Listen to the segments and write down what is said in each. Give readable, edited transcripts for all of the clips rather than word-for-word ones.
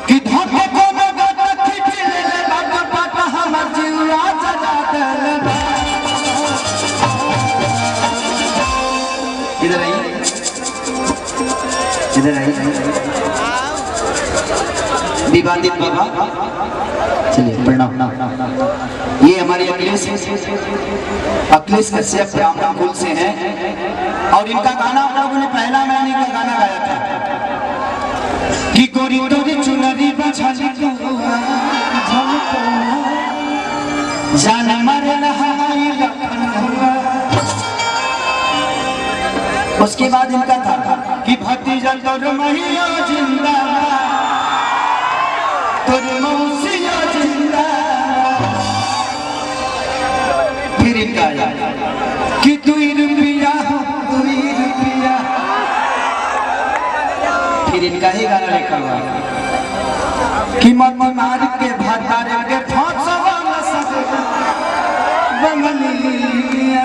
कि धोखे को नगद खींच ले बाबा पापा हमर जीवा जला देलबा। इधर आइए, इधर आइए विवादित बाबा। चलिए प्रणाम। ये हमारे अखिलेश कश्यप ब्राह्मण कुल से हैं और इनका गाना आप लोगों ने पहला महीने का गाना गाया था कि गोरी तोरी चुनरी बछाली जान मरे नहाई लखन। उसके बाद इनका था कि भतीजा तोर मैया जिंदाबाद तोर मौसिया जिंदाबाद। फिर इनका आया कि 2 रुपया 2 रुपया। फिर इनका ही गाना लिखा हुआ कि मत मार के भातारे के फांसवा न सके बंगलिया।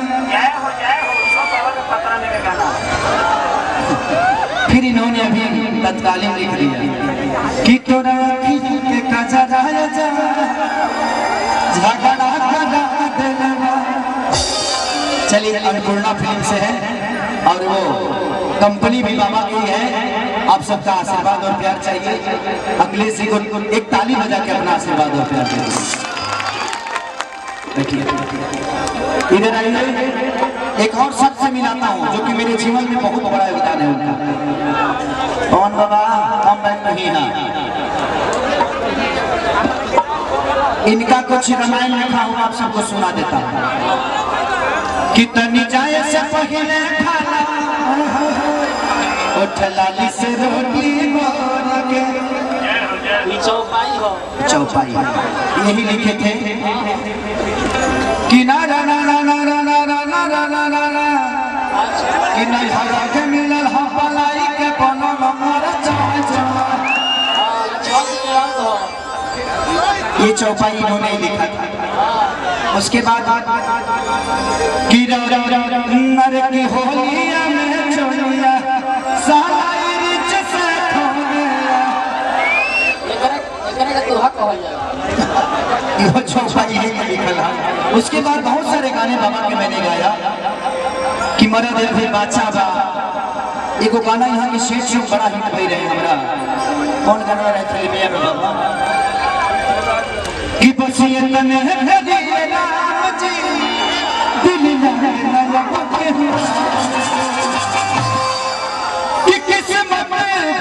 फिर इन्होंने अभी तत्कालीन लिख दिया कि तोरा के कजरा जा झगड़ा करा देलबा। चलिए अन्नपूर्णा फिल्म से है और वो कंपनी भी बाबा की है। आप सबका आशीर्वाद और प्यार चाहिए। अखिलेश जी को एक ताली बजा के अपना आशीर्वाद और प्यार दीजिए। इधर आइए, एक और शख्स से मिलाता हूँ जो कि मेरे जीवन में बहुत बड़ा योगदान है उनका। कौन बाबा? हम बैठ नहीं हैं। इनका कुछ रामायण लिखा हुआ आप सबको सुना देता हूँ कि तनी जाए से पहले खाना उठ लाली से रोटी मोर के। चौपाई हो, चौपाई यही लिखे थे कि ना ना ना ना ना ना ना ना ना ना ना ना कि नहीं हरा के मिलल हम पलाई के बनल मोर चाय चाय। ये चौपाई इन्होंने लिखा था। उसके बाद कि नर की होलिया में चोलिया साला रिच से खोलिया। ये चौपाई है लिखा था। उसके बाद बहुत सारे गाने बाबा के मैंने गाया कि मरद है फिर बादशाह बा। एगो गाना यहाँ के शेर शो बड़ा हिट भई रहे हमरा। कौन गाना रहे फिल्मिया में बाबा कि बसिए तने हरी राम जी दिल लगे ना के कि किस्मत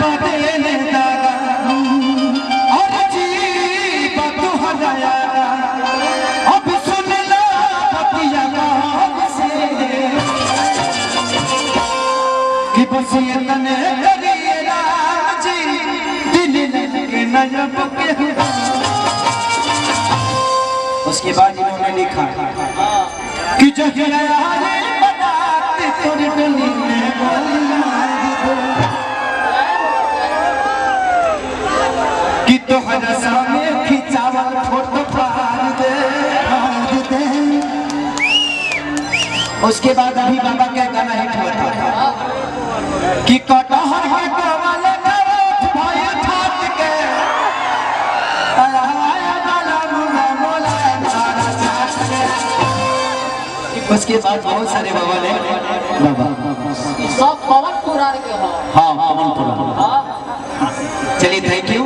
बदले दादा और जी बात हराया। अब सुन लो पतिया गाँव से कि बसिए तने हरी राम जी दिल लगे ना के। उसके बाद इन्होंने लिखा कि जो कि तो सामने खिंचावल फोटो फाड़ दे। उसके बाद अभी बाबा क्या गाना हिट हुआ था कि कटहर के कवाले उसके बाद बहुत सारे बाबा ने सब पवन पुराण के हो। हाँ पवन पुराण। चलिए थैंक यू।